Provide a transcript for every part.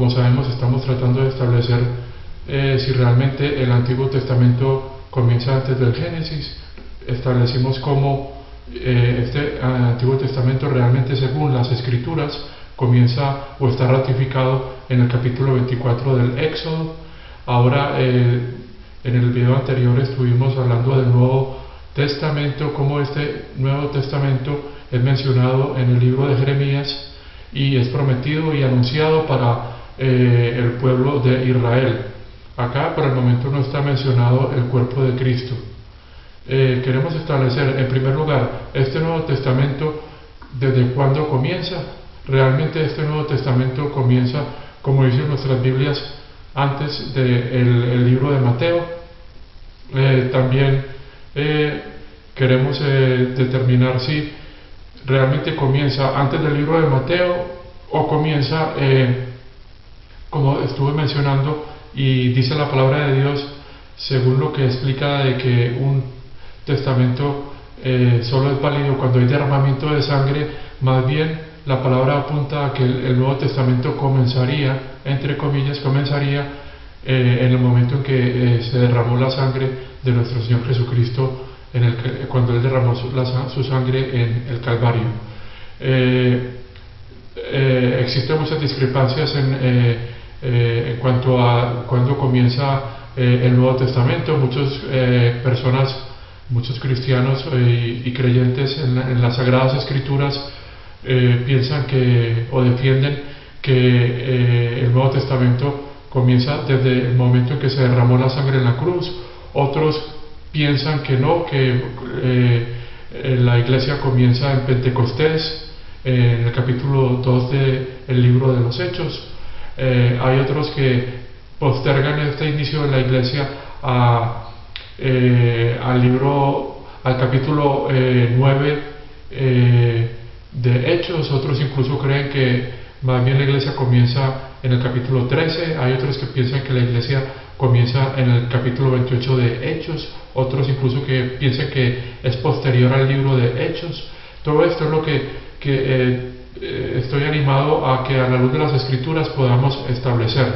Como sabemos, estamos tratando de establecer si realmente el Antiguo Testamento comienza antes del Génesis. Establecimos cómo este Antiguo Testamento realmente, según las Escrituras, comienza o está ratificado en el capítulo 24 del Éxodo. Ahora, en el video anterior estuvimos hablando del Nuevo Testamento, cómo este Nuevo Testamento es mencionado en el libro de Jeremías y es prometido y anunciado para el pueblo de Israel. Acá por el momento no está mencionado el cuerpo de Cristo. Queremos establecer en primer lugar este Nuevo Testamento, ¿desde cuándo comienza? Realmente este Nuevo Testamento comienza, como dicen nuestras Biblias, antes del libro de Mateo. También queremos determinar si realmente comienza antes del libro de Mateo o comienza, como estuve mencionando, y dice la palabra de Dios, según lo que explica de que un testamento solo es válido cuando hay derramamiento de sangre. Más bien la palabra apunta a que el Nuevo Testamento comenzaría, entre comillas, en el momento en que se derramó la sangre de nuestro Señor Jesucristo, cuando Él derramó su sangre en el Calvario. Existen muchas discrepancias en cuanto a cuándo comienza el Nuevo Testamento. Muchos cristianos y creyentes en las Sagradas Escrituras piensan o defienden que el Nuevo Testamento comienza desde el momento en que se derramó la sangre en la cruz. Otros piensan que no, que la iglesia comienza en Pentecostés, en el capítulo 2 del libro de los Hechos. Hay otros que postergan este inicio de la iglesia al capítulo 9 de Hechos. Otros incluso creen que más bien la iglesia comienza en el capítulo 13. Hay otros que piensan que la iglesia comienza en el capítulo 28 de Hechos. Otros incluso que piensan que es posterior al libro de Hechos. Todo esto es lo que estoy animado a que a la luz de las Escrituras podamos establecer.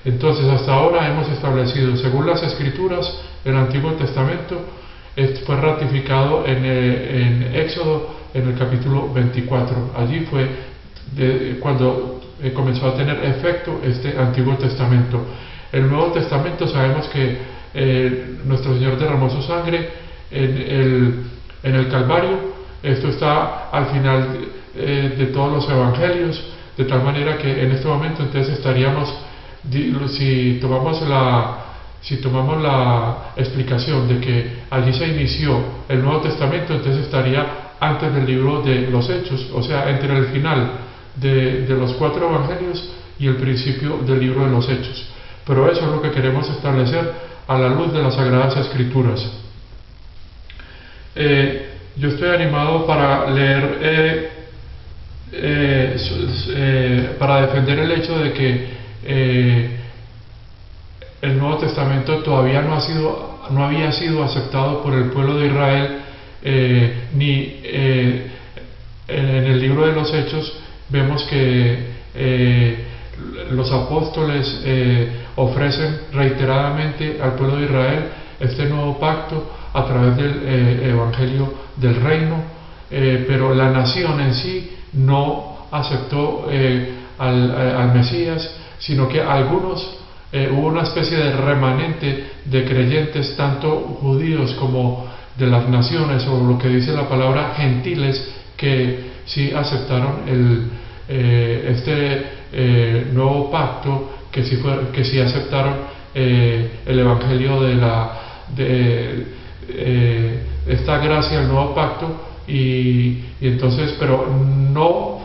Entonces, hasta ahora hemos establecido, según las Escrituras, el Antiguo Testamento fue ratificado en Éxodo en el capítulo 24. Allí fue cuando comenzó a tener efecto este Antiguo Testamento. El Nuevo Testamento, sabemos que nuestro Señor derramó su sangre en el Calvario. Esto está al final de todos los evangelios, de tal manera que en este momento entonces estaríamos, si tomamos la explicación de que allí se inició el Nuevo Testamento, entonces estaría antes del libro de los Hechos, o sea, entre el final de los 4 evangelios y el principio del libro de los Hechos. Pero eso es lo que queremos establecer a la luz de las Sagradas Escrituras. Yo estoy animado para leer, para defender el hecho de que el Nuevo Testamento todavía no había sido aceptado por el pueblo de Israel, ni en el libro de los Hechos vemos que los apóstoles ofrecen reiteradamente al pueblo de Israel este nuevo pacto a través del Evangelio del Reino, pero la nación en sí no aceptó al Mesías, sino que hubo una especie de remanente de creyentes, tanto judíos como de las naciones, o lo que dice la palabra gentiles, que sí aceptaron este nuevo pacto, que sí aceptaron el Evangelio de esta gracia, el nuevo pacto, y entonces, pero no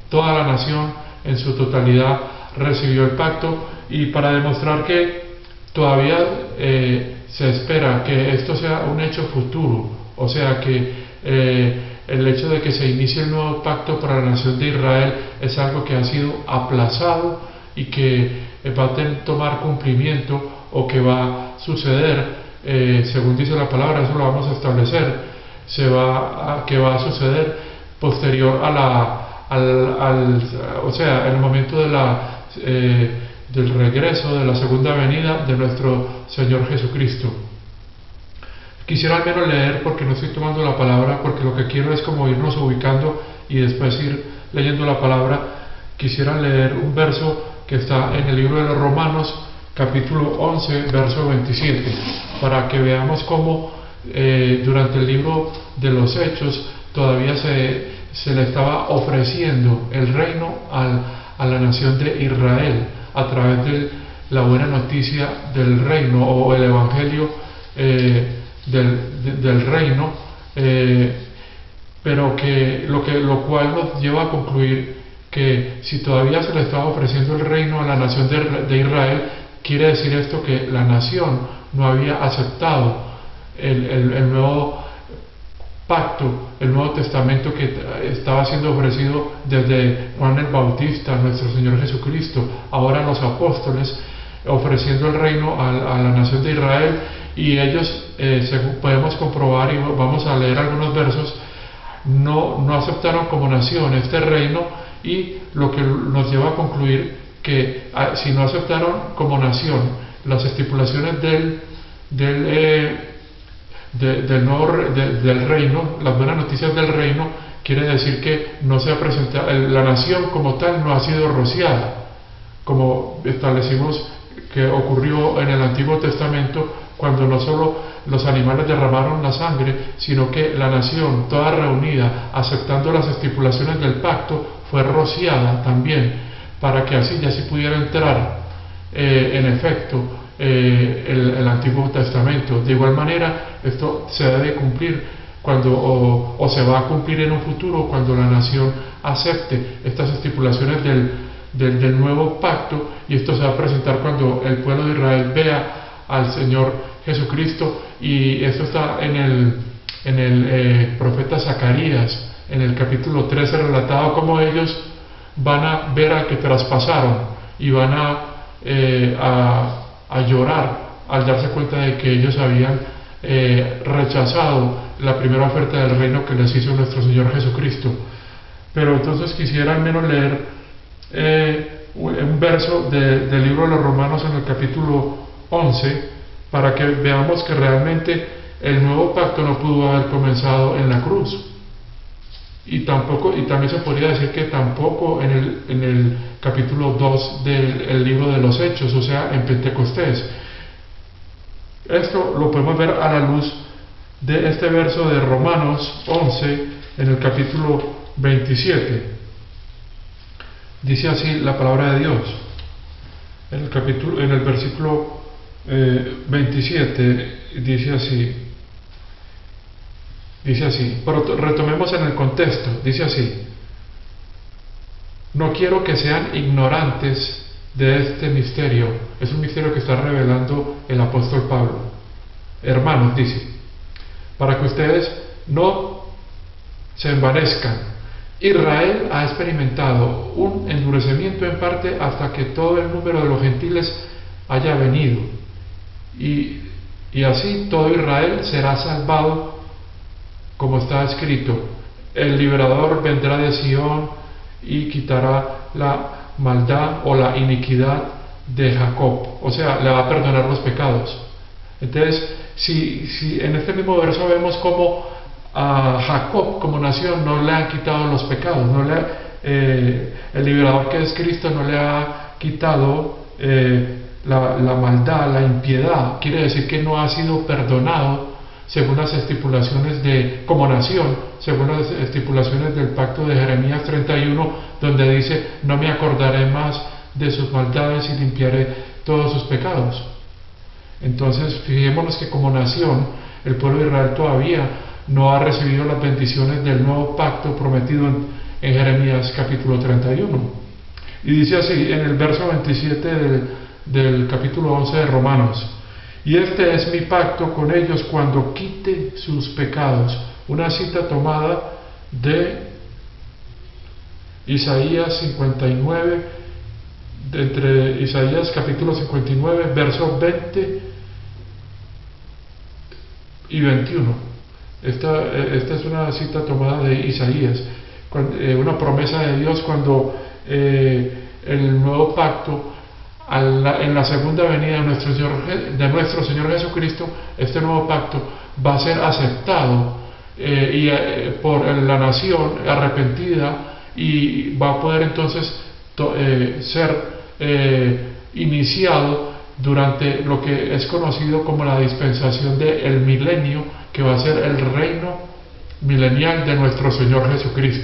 toda la nación en su totalidad recibió el pacto. Y para demostrar que todavía se espera que esto sea un hecho futuro, o sea que el hecho de que se inicie el nuevo pacto para la nación de Israel es algo que ha sido aplazado y que va a tomar cumplimiento, o que va a suceder, según dice la palabra. Eso lo vamos a establecer, que va a suceder posterior o sea, en el momento de la del regreso, de la segunda venida de nuestro Señor Jesucristo. Quisiera al menos leer, porque no estoy tomando la palabra, porque lo que quiero es como irnos ubicando y después ir leyendo la palabra. Quisiera leer un verso que está en el libro de los Romanos, capítulo 11, verso 27, para que veamos cómo durante el libro de los Hechos todavía se le estaba ofreciendo el reino a la nación de Israel a través de la buena noticia del reino, o el evangelio del reino, pero lo cual nos lleva a concluir que si todavía se le estaba ofreciendo el reino a la nación de Israel, quiere decir esto que la nación no había aceptado el nuevo pacto, el Nuevo Testamento que estaba siendo ofrecido desde Juan el Bautista, nuestro Señor Jesucristo, ahora los apóstoles, ofreciendo el reino a la nación de Israel. Y ellos, según podemos comprobar, y vamos a leer algunos versos, no aceptaron como nación este reino, y lo que nos lleva a concluir que si no aceptaron como nación las estipulaciones del reino, las buenas noticias del reino, quiere decir que no se ha presentado, la nación como tal no ha sido rociada, como establecimos que ocurrió en el Antiguo Testamento, cuando no solo los animales derramaron la sangre, sino que la nación toda reunida, aceptando las estipulaciones del pacto, fue rociada también, para que así ya se pudiera entrar en efecto el Antiguo Testamento. De igual manera, esto se debe cumplir o se va a cumplir en un futuro, cuando la nación acepte estas estipulaciones del nuevo pacto, y esto se va a presentar cuando el pueblo de Israel vea al Señor Jesucristo. Y esto está en el profeta Zacarías, en el capítulo 13, relatado cómo ellos van a ver al que traspasaron y van a llorar al darse cuenta de que ellos habían rechazado la primera oferta del reino que les hizo nuestro Señor Jesucristo. Pero entonces quisiera al menos leer un verso del libro de los Romanos, en el capítulo 11, para que veamos que realmente el nuevo pacto no pudo haber comenzado en la cruz, y también se podría decir que tampoco en el capítulo 2 del libro de los Hechos, o sea, en Pentecostés. Esto lo podemos ver a la luz de este verso de Romanos 11, en el capítulo 27. Dice así la palabra de Dios, en el versículo 27, dice así, pero retomemos en el contexto. Dice así: no quiero que sean ignorantes de este misterio. Es un misterio que está revelando el apóstol Pablo. Hermanos, dice, para que ustedes no se envanezcan. Israel ha experimentado un endurecimiento en parte hasta que todo el número de los gentiles haya venido, y así todo Israel será salvado, como está escrito: el liberador vendrá de Sión y quitará la maldad o la iniquidad de Jacob. O sea, le va a perdonar los pecados. Entonces, si en este mismo verso vemos cómo a Jacob como nación no le han quitado los pecados, el liberador que es Cristo no le ha quitado la maldad, la impiedad, quiere decir que no ha sido perdonado según las estipulaciones como nación, según las estipulaciones del pacto de Jeremías 31, donde dice: no me acordaré más de sus maldades y limpiaré todos sus pecados. Entonces, fijémonos que como nación, el pueblo de Israel todavía no ha recibido las bendiciones del nuevo pacto prometido en Jeremías capítulo 31. Y dice así en el verso 27 del capítulo 11 de Romanos: y este es mi pacto con ellos cuando quite sus pecados. Una cita tomada de Isaías 59, entre Isaías capítulo 59, versos 20 y 21. Esta es una cita tomada de Isaías, una promesa de Dios cuando el nuevo pacto en la segunda venida de nuestro Señor Jesucristo, este nuevo pacto va a ser aceptado por la nación arrepentida, y va a poder entonces ser iniciado durante lo que es conocido como la dispensación del milenio, que va a ser el reino milenial de nuestro Señor Jesucristo.